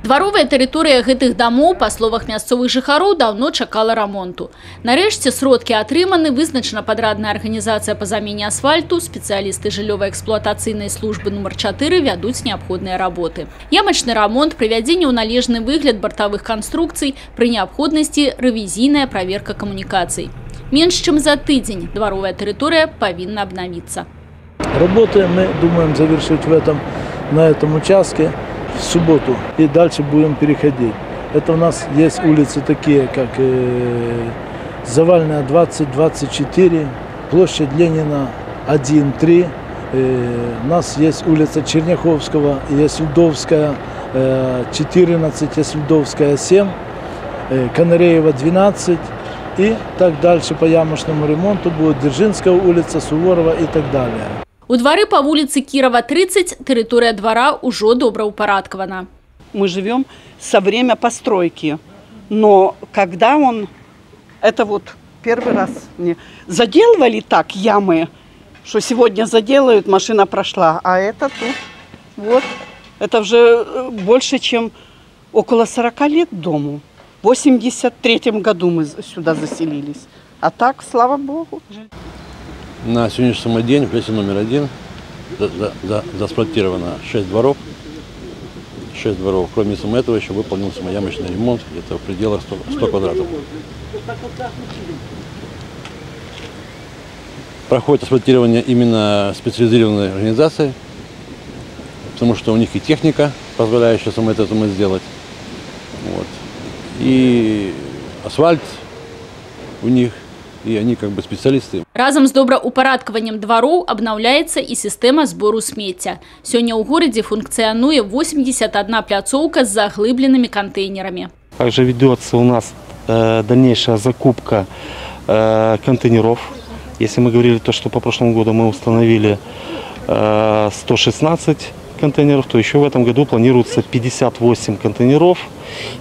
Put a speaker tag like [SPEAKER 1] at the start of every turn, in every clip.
[SPEAKER 1] Дваровая тэрыторыя гэтых дамоў, па словах мясцовых жыхароў, даўно чакала рамонту. Нарэшце сродкі атрыманы, вызначана падрадная арганізацыя па замене асфальту, спецыялісты жыллёва-эксплуатацыйнай службы нумар 4 вядуць неабходныя работы. Ямачны рамонт, прывядзенне ў належны выгляд бартавых канструкцый, пры неабходнасці рэвізійная праверка камунікацый. Менш чым за тыдзень дваровая тэрыторыя павінна обновиться.
[SPEAKER 2] Работы мы думаем завершить на этом участке в субботу, и дальше будем переходить. Это у нас есть улицы такие, как Завальная 20-24, площадь Ленина 1-3. У нас есть улица Черняховского, есть Льдовская 14, есть Льдовская 7, Канареева 12 и так дальше по ямочному ремонту будет Дзержинская улица, Суворова и так далее.
[SPEAKER 1] У дворы по улице Кирова 30 территория двора уже доброупорядкована.
[SPEAKER 3] Мы живем со время постройки, но когда это вот первый раз мне заделывали так ямы, что сегодня заделают, машина прошла, а это тут, вот, это уже больше, чем около 40 лет дому. В 1983 году мы сюда заселились, а так, слава Богу.
[SPEAKER 4] На сегодняшний день в прессе номер 1 заасфальтировано 6 дворов. 6 дворов. Кроме этого еще выполнен самоямочный ремонт, где-то в пределах 100 квадратов. Проходит асфальтирование именно специализированной организацией, потому что у них и техника, позволяющая это сделать. Вот. И асфальт у них. И они как бы специалисты.
[SPEAKER 1] Разом с добраўпарадкаваннем дворов обновляется и система сбору смецця. Сегодня в городе функционирует 81 пляцовка с заглыбленными контейнерами.
[SPEAKER 5] Также ведется у нас дальнейшая закупка контейнеров. Если мы говорили, что по прошлому году мы установили 116 контейнеров, то еще в этом году планируется 58 контейнеров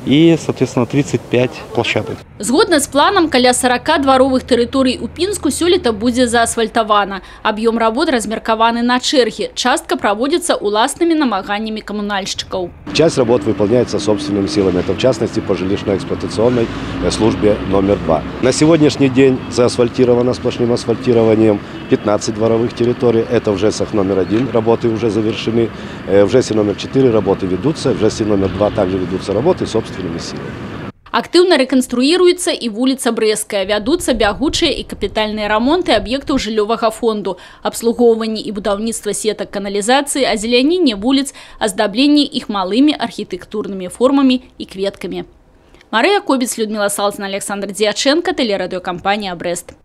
[SPEAKER 5] и, соответственно, 35 площадок.
[SPEAKER 1] Згодна з планом, каля 40 дворовых тэрыторый у Пінску сёлета будзе заасфальтавана. Аб'ём работ размеркаваны на чэргі. Частка проводится уласнымі намаганнямі коммунальщиков.
[SPEAKER 6] Часть работ выполняется собственными силами. Это в частности по жилищно-эксплуатационной службе номер 2. На сегодняшний день заасфальтировано сплошным асфальтированием 15 дворовых территорий. Это в ЖЭСах номер 1 работы уже завершены. В ЖЭСе номер 4 работы ведутся. В ЖЭСе номер 2 также ведутся работы собственными силами.
[SPEAKER 1] Активно реконструируется и улица Брестская. Ведутся бягучие и капитальные ремонты объектов жилого фонду, обслуговывание и будовництво сеток канализации, озеленение улиц, оздобление их малыми архитектурными формами и кветками. Мария Кобец, Людмила Салзина, Александр Дьяченко, телерадиокомпания «Брест».